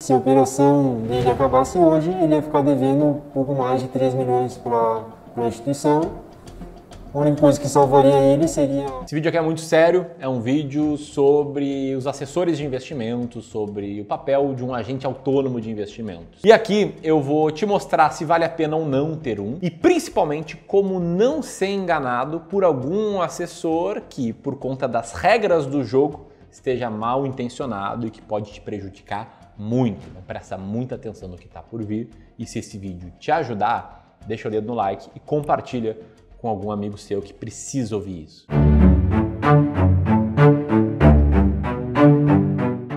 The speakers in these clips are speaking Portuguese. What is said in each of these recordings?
Se a operação dele acabasse hoje, ele ia ficar devendo um pouco mais de 3 milhões para a instituição. A única coisa que salvaria ele seria... Esse vídeo aqui é muito sério, é um vídeo sobre os assessores de investimentos, sobre o papel de um agente autônomo de investimentos. E aqui eu vou te mostrar se vale a pena ou não ter um, e principalmente como não ser enganado por algum assessor que, por conta das regras do jogo, esteja mal intencionado e que pode te prejudicar muito. Então presta muita atenção no que está por vir, e se esse vídeo te ajudar, deixa o dedo no like e compartilha com algum amigo seu que precisa ouvir isso.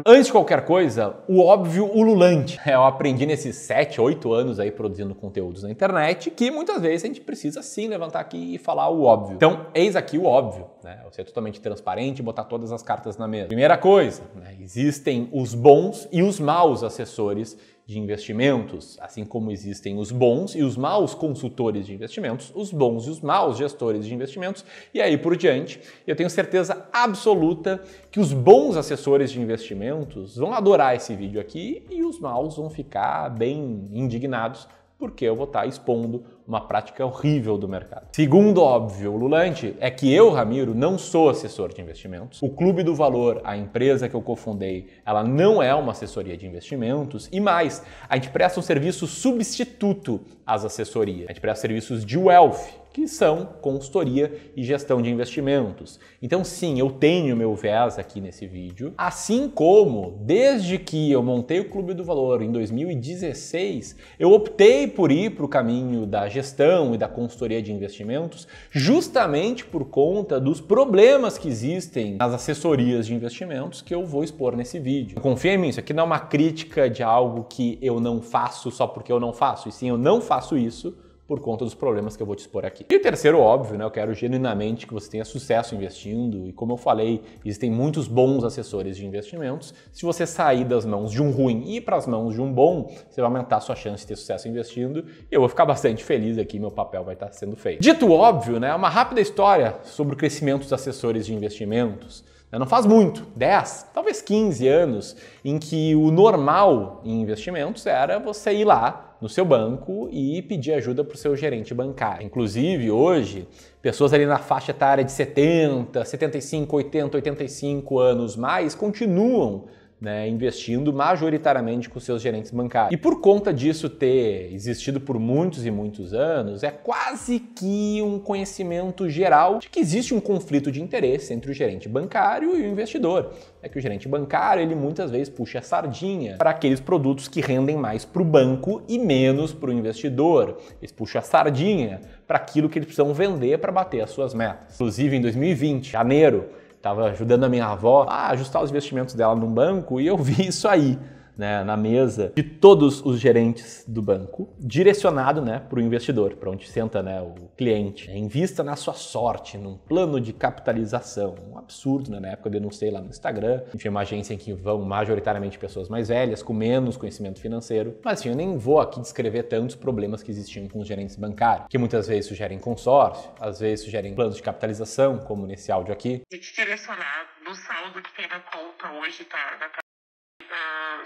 Antes de qualquer coisa, o óbvio ululante. Eu aprendi nesses 7, 8 anos aí produzindo conteúdos na internet que muitas vezes a gente precisa sim levantar aqui e falar o óbvio. Então, eis aqui o óbvio, né? Eu ser totalmente transparente e botar todas as cartas na mesa. Primeira coisa, né? Existem os bons e os maus assessores de investimentos, assim como existem os bons e os maus consultores de investimentos, os bons e os maus gestores de investimentos, e aí por diante. Eu tenho certeza absoluta que os bons assessores de investimentos vão adorar esse vídeo aqui e os maus vão ficar bem indignados, porque eu vou estar expondo uma prática horrível do mercado. Segundo óbvio ululante é que eu, Ramiro, não sou assessor de investimentos. O Clube do Valor, a empresa que eu cofundei, ela não é uma assessoria de investimentos, e mais, a gente presta um serviço substituto às assessorias. A gente presta serviços de wealth, que são consultoria e gestão de investimentos. Então sim, eu tenho meu viés aqui nesse vídeo, assim como desde que eu montei o Clube do Valor em 2016, eu optei por ir para o caminho da gestão e da consultoria de investimentos, justamente por conta dos problemas que existem nas assessorias de investimentos que eu vou expor nesse vídeo. Confia em mim, isso aqui não é uma crítica de algo que eu não faço só porque eu não faço, e sim, eu não faço isso por conta dos problemas que eu vou te expor aqui. E o terceiro, óbvio, né? Eu quero genuinamente que você tenha sucesso investindo, e como eu falei, existem muitos bons assessores de investimentos. Se você sair das mãos de um ruim e ir para as mãos de um bom, você vai aumentar a sua chance de ter sucesso investindo, e eu vou ficar bastante feliz aqui, meu papel vai estar sendo feito. Dito óbvio, né? Uma rápida história sobre o crescimento dos assessores de investimentos. Não faz muito, 10, talvez 15 anos, em que o normal em investimentos era você ir lá no seu banco e pedir ajuda para o seu gerente bancário. Inclusive, hoje, pessoas ali na faixa etária de 70, 75, 80, 85 anos mais continuam, né, investindo majoritariamente com seus gerentes bancários. E por conta disso ter existido por muitos e muitos anos, é quase que um conhecimento geral de que existe um conflito de interesse entre o gerente bancário e o investidor. É que o gerente bancário, ele muitas vezes puxa a sardinha para aqueles produtos que rendem mais para o banco e menos para o investidor. Eles puxam a sardinha para aquilo que eles precisam vender para bater as suas metas. Inclusive, em 2020, janeiro, estava ajudando a minha avó a ajustar os investimentos dela num banco e eu vi isso aí, né, na mesa de todos os gerentes do banco, direcionado, né, para o investidor, para onde senta, né, o cliente. Invista na sua sorte, num plano de capitalização. Um absurdo, né? Na época eu denunciei lá no Instagram. Enfim, uma agência em que vão majoritariamente pessoas mais velhas, com menos conhecimento financeiro. Mas enfim, eu nem vou aqui descrever tantos problemas que existiam com os gerentes bancários, que muitas vezes sugerem consórcio, às vezes sugerem planos de capitalização, como nesse áudio aqui. E te direcionar no saldo que tem na conta hoje, tá?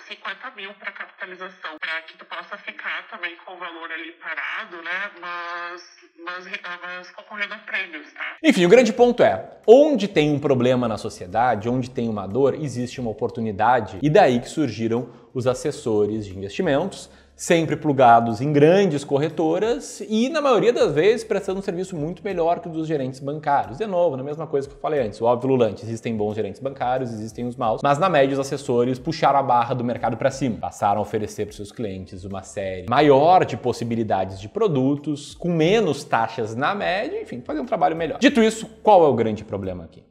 50 mil para capitalização, para que tu possa ficar também com o valor ali parado, né? Mas concorrendo a prêmios, tá? Enfim, o grande ponto é, onde tem um problema na sociedade, onde tem uma dor, existe uma oportunidade, e daí que surgiram os assessores de investimentos, sempre plugados em grandes corretoras e, na maioria das vezes, prestando um serviço muito melhor que o dos gerentes bancários. De novo, na mesma coisa que eu falei antes, o óbvio ululante, existem bons gerentes bancários, existem os maus, mas na média os assessores puxaram a barra do mercado para cima, passaram a oferecer para os seus clientes uma série maior de possibilidades de produtos, com menos taxas na média, enfim, fazer um trabalho melhor. Dito isso, qual é o grande problema aqui?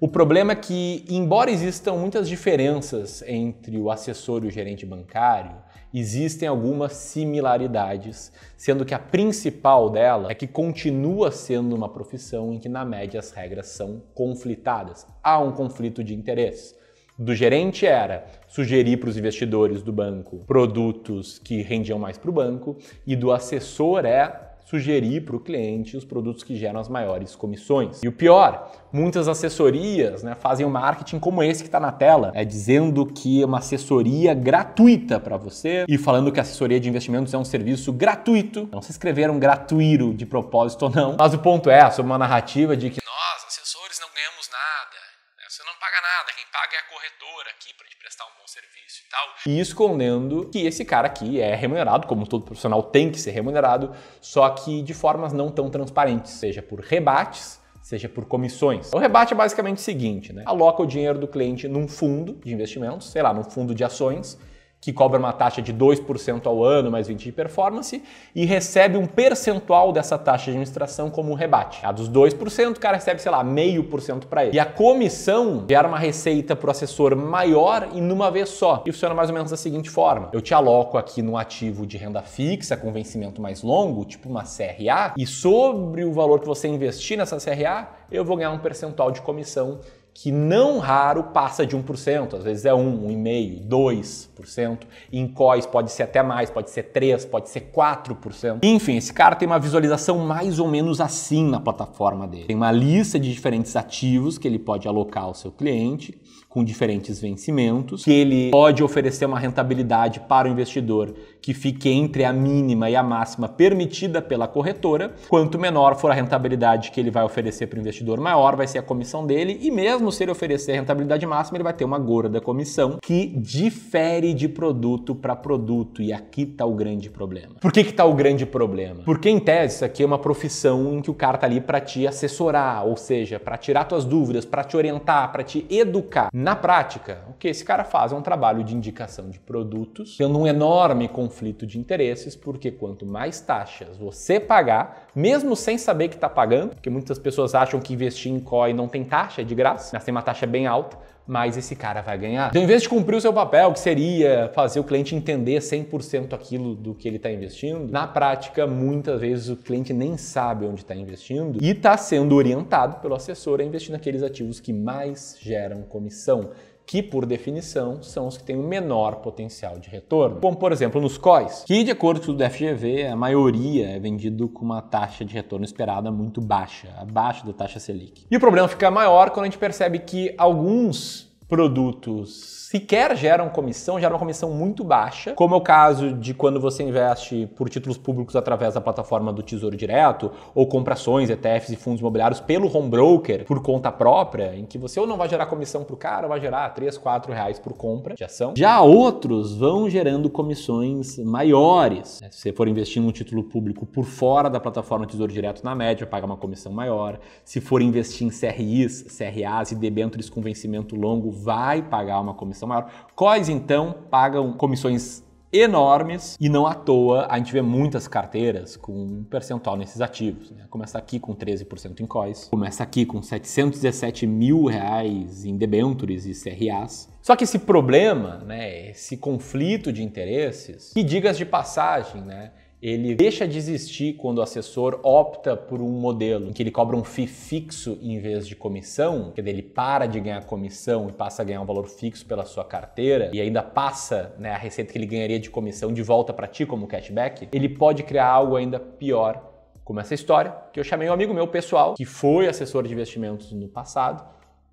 O problema é que, embora existam muitas diferenças entre o assessor e o gerente bancário, existem algumas similaridades, sendo que a principal dela é que continua sendo uma profissão em que, na média, as regras são conflitadas. Há um conflito de interesses. Do gerente era sugerir para os investidores do banco produtos que rendiam mais para o banco, e do assessor é sugerir para o cliente os produtos que geram as maiores comissões. E o pior, muitas assessorias, né, fazem um marketing como esse que está na tela, dizendo que é uma assessoria gratuita para você e falando que a assessoria de investimentos é um serviço gratuito. Não se escreveram gratuito de propósito ou não, mas o ponto é sobre uma narrativa de que nós, assessores, não ganhamos nada, né? Você não paga nada, quem paga é a corretora aqui para te prestar um bom serviço e tal. E escondendo que esse cara aqui é remunerado, como todo profissional tem que ser remunerado, só que de formas não tão transparentes, seja por rebates, seja por comissões. O rebate é basicamente o seguinte, né? Aloca o dinheiro do cliente num fundo de investimentos, sei lá, num fundo de ações, que cobra uma taxa de 2% ao ano, mais 20% de performance, e recebe um percentual dessa taxa de administração como um rebate. A dos 2%, o cara recebe, sei lá, 0,5% para ele. E a comissão gera uma receita para o assessor maior e numa vez só. E funciona mais ou menos da seguinte forma. Eu te aloco aqui num ativo de renda fixa com vencimento mais longo, tipo uma CRA, e sobre o valor que você investir nessa CRA, eu vou ganhar um percentual de comissão que não raro passa de 1%, às vezes é 1%, 1,5%, 2%. Em COIs pode ser até mais, pode ser 3%, pode ser 4%. Enfim, esse cara tem uma visualização mais ou menos assim na plataforma dele. Tem uma lista de diferentes ativos que ele pode alocar ao seu cliente, com diferentes vencimentos, que ele pode oferecer uma rentabilidade para o investidor que fique entre a mínima e a máxima permitida pela corretora. Quanto menor for a rentabilidade que ele vai oferecer para o investidor, maior vai ser a comissão dele, e mesmo se ele oferecer a rentabilidade máxima, ele vai ter uma gorda comissão que difere de produto para produto, e aqui está o grande problema. Por que está o grande problema? Porque em tese isso aqui é uma profissão em que o cara está ali para te assessorar, ou seja, para tirar tuas dúvidas, para te orientar, para te educar. Na prática, o que esse cara faz é um trabalho de indicação de produtos, tendo um enorme conflito de interesses, porque quanto mais taxas você pagar, mesmo sem saber que está pagando, porque muitas pessoas acham que investir em COI não tem taxa, é de graça, mas tem uma taxa bem alta, mas esse cara vai ganhar. Então, em vez de cumprir o seu papel, que seria fazer o cliente entender 100% aquilo do que ele está investindo, na prática, muitas vezes o cliente nem sabe onde está investindo e está sendo orientado pelo assessor a investir naqueles ativos que mais geram comissão, que, por definição, são os que têm o menor potencial de retorno. Como, por exemplo, nos COIs, que, de acordo com o FGV, a maioria é vendido com uma taxa de retorno esperada muito baixa, abaixo da taxa Selic. E o problema fica maior quando a gente percebe que alguns produtos sequer geram uma comissão muito baixa, como é o caso de quando você investe por títulos públicos através da plataforma do Tesouro Direto, ou compra ações, ETFs e fundos imobiliários pelo home broker, por conta própria, em que você ou não vai gerar comissão para o cara, ou vai gerar R$3, R$4 por compra de ação. Já outros vão gerando comissões maiores. Se você for investir num título público por fora da plataforma do Tesouro Direto, na média, vai pagar uma comissão maior. Se for investir em CRIs, CRAs e debêntures com vencimento longo, vai pagar uma comissão maior. COIs, então, pagam comissões enormes e não à toa a gente vê muitas carteiras com um percentual nesses ativos, né? Começa aqui com 13% em COIs, começa aqui com R$717 mil em debêntures e CRAs. Só que esse problema, né, esse conflito de interesses, que digas de passagem, né, ele deixa de existir quando o assessor opta por um modelo em que ele cobra um FII fixo em vez de comissão, que ele para de ganhar comissão e passa a ganhar um valor fixo pela sua carteira e ainda passa, né, a receita que ele ganharia de comissão de volta para ti como cashback. Ele pode criar algo ainda pior, como essa história que eu chamei um amigo meu pessoal, que foi assessor de investimentos no passado,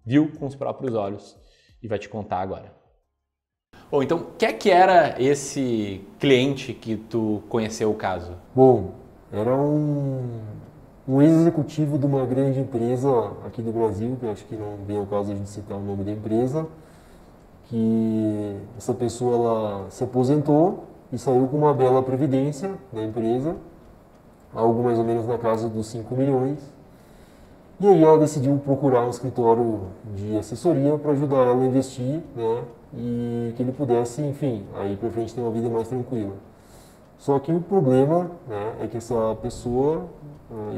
viu com os próprios olhos e vai te contar agora. Bom, então, o que era esse cliente que tu conheceu o caso? Bom, era um ex-executivo de uma grande empresa aqui do Brasil, que eu acho que não vem ao caso a gente citar o nome da empresa, que essa pessoa ela se aposentou e saiu com uma bela previdência da empresa, algo mais ou menos na casa dos 5 milhões. E aí ela decidiu procurar um escritório de assessoria para ajudar ela a investir, né? E que ele pudesse, enfim, aí para frente ter uma vida mais tranquila. Só que o problema, né, é que essa pessoa,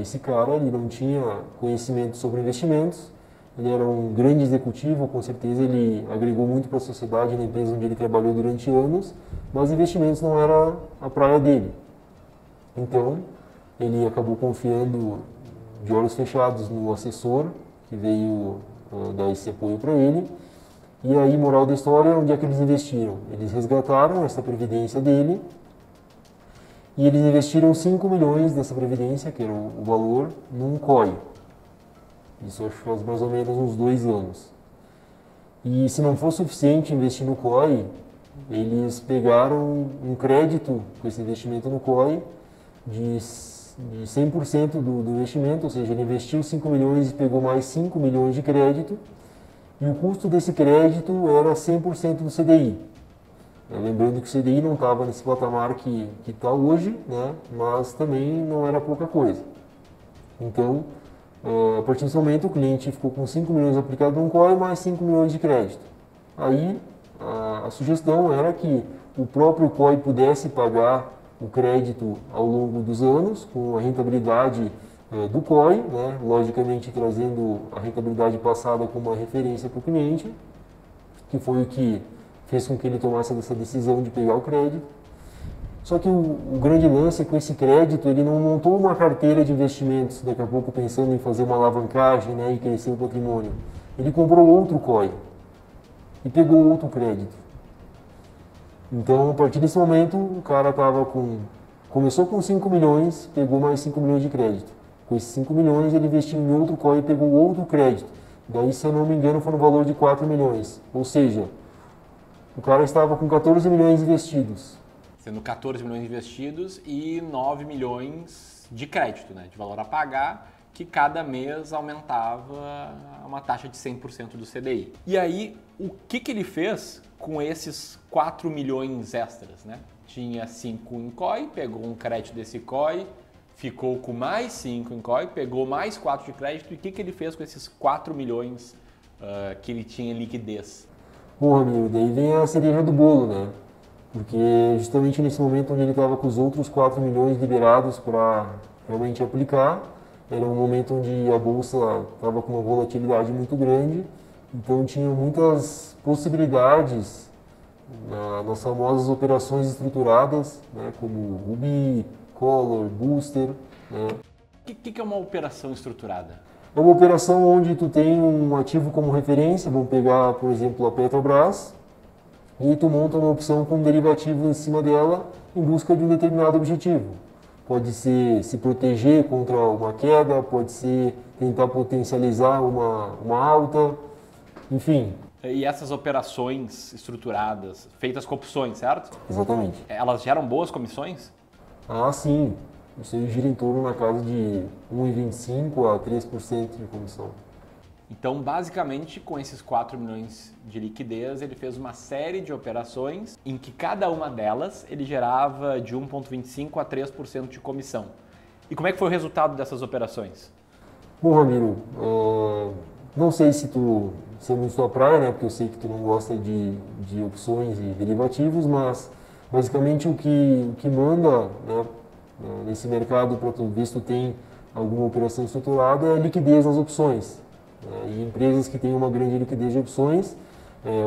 esse cara, ele não tinha conhecimento sobre investimentos, ele era um grande executivo, com certeza ele agregou muito para a sociedade na empresa onde ele trabalhou durante anos, mas investimentos não era a praia dele. Então, ele acabou confiando de olhos fechados no assessor, que veio dar esse apoio para ele. E aí, moral da história, onde é que eles investiram? Eles resgataram essa previdência dele e eles investiram 5 milhões dessa previdência, que era o valor, num COI. Isso acho que faz mais ou menos uns 2 anos. E se não for suficiente investir no COI, eles pegaram um crédito com esse investimento no COI de 100% do investimento, ou seja, ele investiu 5 milhões e pegou mais 5 milhões de crédito, e o custo desse crédito era 100% do CDI. Lembrando que o CDI não estava nesse patamar que está hoje, né? Mas também não era pouca coisa. Então, a partir desse momento, o cliente ficou com 5 milhões aplicado no COI mais 5 milhões de crédito. Aí, a sugestão era que o próprio COI pudesse pagar o crédito ao longo dos anos, com a rentabilidade do COI, né? Logicamente trazendo a rentabilidade passada como uma referência para o cliente, que foi o que fez com que ele tomasse essa decisão de pegar o crédito. Só que o grande lance é que com esse crédito ele não montou uma carteira de investimentos, daqui a pouco pensando em fazer uma alavancagem, né, e crescer o patrimônio. Ele comprou outro COI e pegou outro crédito. Então, a partir desse momento, o cara começou com 5 milhões, pegou mais 5 milhões de crédito. Com esses 5 milhões, ele investiu em outro COI e pegou outro crédito. Daí, se eu não me engano, foi no valor de 4 milhões. Ou seja, o cara estava com 14 milhões investidos. Sendo 14 milhões investidos e 9 milhões de crédito, né, de valor a pagar, que cada mês aumentava uma taxa de 100% do CDI. E aí, o que ele fez com esses 4 milhões extras, né? Tinha 5 em COI, pegou um crédito desse COI, ficou com mais 5 em COI, pegou mais 4 de crédito. E o que ele fez com esses 4 milhões que ele tinha em liquidez? Bom, amigo, daí vem a cereja do bolo, né? Porque justamente nesse momento onde ele estava com os outros 4 milhões liberados para realmente aplicar, era um momento onde a bolsa estava com uma volatilidade muito grande, então tinha muitas possibilidades nas famosas operações estruturadas, né, como Ruby, Color, Booster. Né? O que é uma operação estruturada? É uma operação onde tu tem um ativo como referência, vamos pegar, por exemplo, a Petrobras, e tu monta uma opção com derivativo em cima dela em busca de um determinado objetivo. Pode ser se proteger contra uma queda, pode ser tentar potencializar uma alta, enfim. E essas operações estruturadas, feitas com opções, certo? Exatamente. Elas geram boas comissões? Ah, sim. Isso aí gira em torno na casa de 1,25% a 3% de comissão. Então, basicamente, com esses 4 milhões de liquidez, ele fez uma série de operações em que cada uma delas ele gerava de 1,25% a 3% de comissão. E como é que foi o resultado dessas operações? Bom, Ramiro, não sei se é muito sua praia, né? Porque eu sei que tu não gosta de opções e derivativos, mas basicamente o que manda, né, nesse mercado para tu ver se tu tem alguma operação estruturada é a liquidez nas opções. E empresas que têm uma grande liquidez de opções,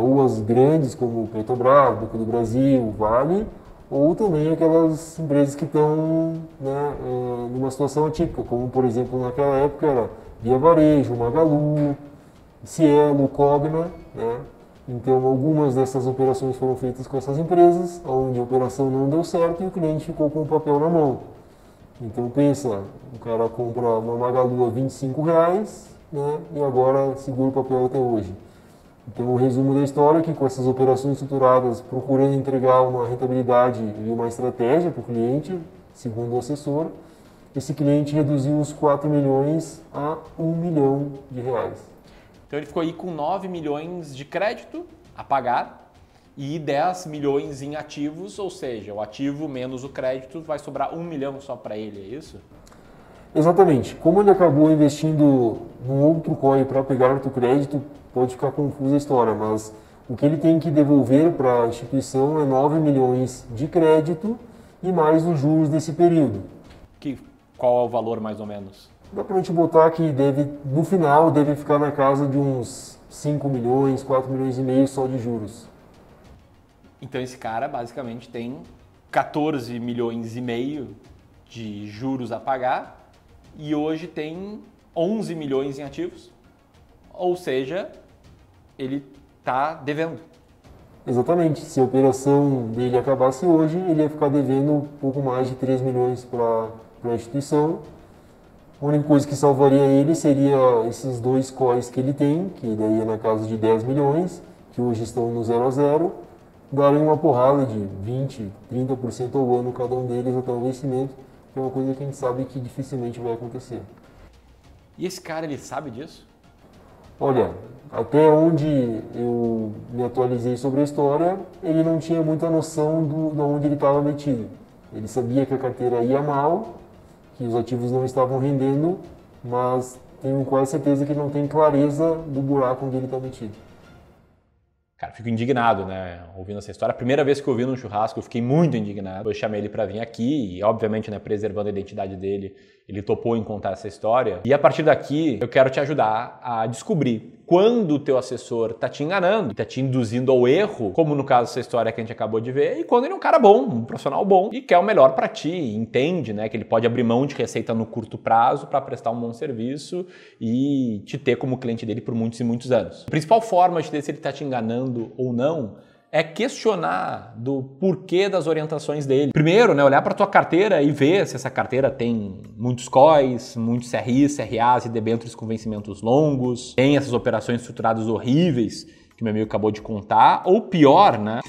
ou as grandes como Petrobras, Banco do Brasil, Vale, ou também aquelas empresas que estão, né, numa situação atípica, como por exemplo naquela época era Via Varejo, Magalu, Cielo, Cogna, né? Então algumas dessas operações foram feitas com essas empresas, onde a operação não deu certo e o cliente ficou com o papel na mão. Então pensa, o cara compra uma Magalu a R$25, né, e agora segura o papel até hoje. Então o resumo da história é que com essas operações estruturadas, procurando entregar uma rentabilidade e uma estratégia para o cliente, segundo o assessor, esse cliente reduziu os 4 milhões a R$1 milhão. Então ele ficou aí com 9 milhões de crédito a pagar e 10 milhões em ativos, ou seja, o ativo menos o crédito vai sobrar 1 milhão só para ele, é isso? Exatamente. Como ele acabou investindo num outro COI para pegar outro crédito, pode ficar confusa a história, mas o que ele tem que devolver para a instituição é 9 milhões de crédito e mais os juros desse período. Qual é o valor mais ou menos? Dá para a gente botar que no final deve ficar na casa de uns 5 milhões, 4 milhões e meio só de juros. Então esse cara basicamente tem 14 milhões e meio de juros a pagar e hoje tem 11 milhões em ativos, ou seja, ele está devendo. Exatamente. Se a operação dele acabasse hoje, ele ia ficar devendo um pouco mais de 3 milhões para a instituição. A única coisa que salvaria ele seria esses 2 COIs que ele tem, que daí é na casa de 10 milhões, que hoje estão no 0 a 0, darem uma porrada de 20, 30% ao ano cada um deles até o vencimento, que é uma coisa que a gente sabe que dificilmente vai acontecer. E esse cara, ele sabe disso? Olha, até onde eu me atualizei sobre a história, ele não tinha muita noção de onde ele estava metido. Ele sabia que a carteira ia mal, que os ativos não estavam rendendo, mas tenho quase certeza que não tem clareza do buraco onde ele está metido. Cara, fico indignado, né, ouvindo essa história. A primeira vez que eu vi num churrasco, eu fiquei muito indignado. Eu chamei ele para vir aqui e, obviamente, né, preservando a identidade dele, ele topou em contar essa história. E a partir daqui, eu quero te ajudar a descobrir quando o teu assessor tá te enganando, tá te induzindo ao erro, como no caso dessa história que a gente acabou de ver, e quando ele é um cara bom, um profissional bom e quer o melhor para ti, entende, né, que ele pode abrir mão de receita no curto prazo para prestar um bom serviço e te ter como cliente dele por muitos e muitos anos. A principal forma de ver se ele tá te enganando ou não é questionar do porquê das orientações dele. Primeiro, né, olhar para tua carteira e ver se essa carteira tem muitos COIs, muitos CRIs, CRAs e debêntures com vencimentos longos, tem essas operações estruturadas horríveis que meu amigo acabou de contar, ou pior, né,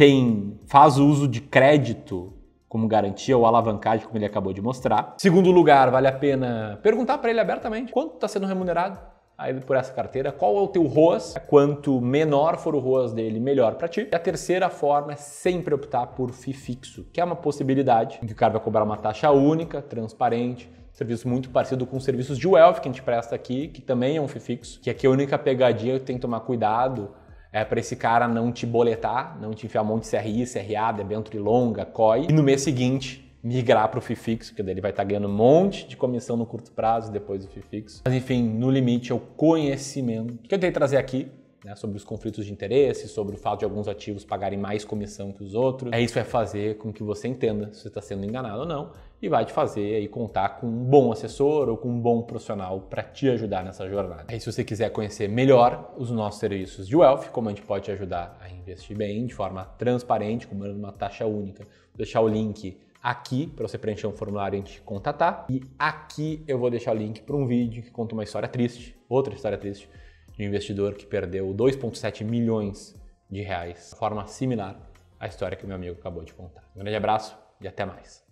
faz uso de crédito como garantia ou alavancagem, como ele acabou de mostrar. Segundo lugar, vale a pena perguntar para ele abertamente quanto está sendo remunerado aí por essa carteira, qual é o teu ROAS, quanto menor for o ROAS dele, melhor para ti. E a terceira forma é sempre optar por FII fixo, que é uma possibilidade em que o cara vai cobrar uma taxa única, transparente, serviço muito parecido com os serviços de wealth que a gente presta aqui, que também é um FII fixo, que aqui a única pegadinha que tem que tomar cuidado é para esse cara não te boletar, não te enfiar um monte de CRI, CRA, debênture longa, COI, e no mês seguinte migrar para o FII fixo, porque daí ele vai estar ganhando um monte de comissão no curto prazo depois do FII fixo. Mas enfim, no limite é o conhecimento que eu tentei trazer aqui, né, sobre os conflitos de interesse, sobre o fato de alguns ativos pagarem mais comissão que os outros. Isso vai fazer com que você entenda se você está sendo enganado ou não e vai te fazer aí contar com um bom assessor ou com um bom profissional para te ajudar nessa jornada. Aí se você quiser conhecer melhor os nossos serviços de wealth, como a gente pode te ajudar a investir bem de forma transparente, cobrando uma taxa única, vou deixar o link aqui para você preencher um formulário e te contatar. E aqui eu vou deixar o link para um vídeo que conta uma história triste, outra história triste, de um investidor que perdeu 2,7 milhões de reais, de forma similar à história que o meu amigo acabou de contar. Um grande abraço e até mais.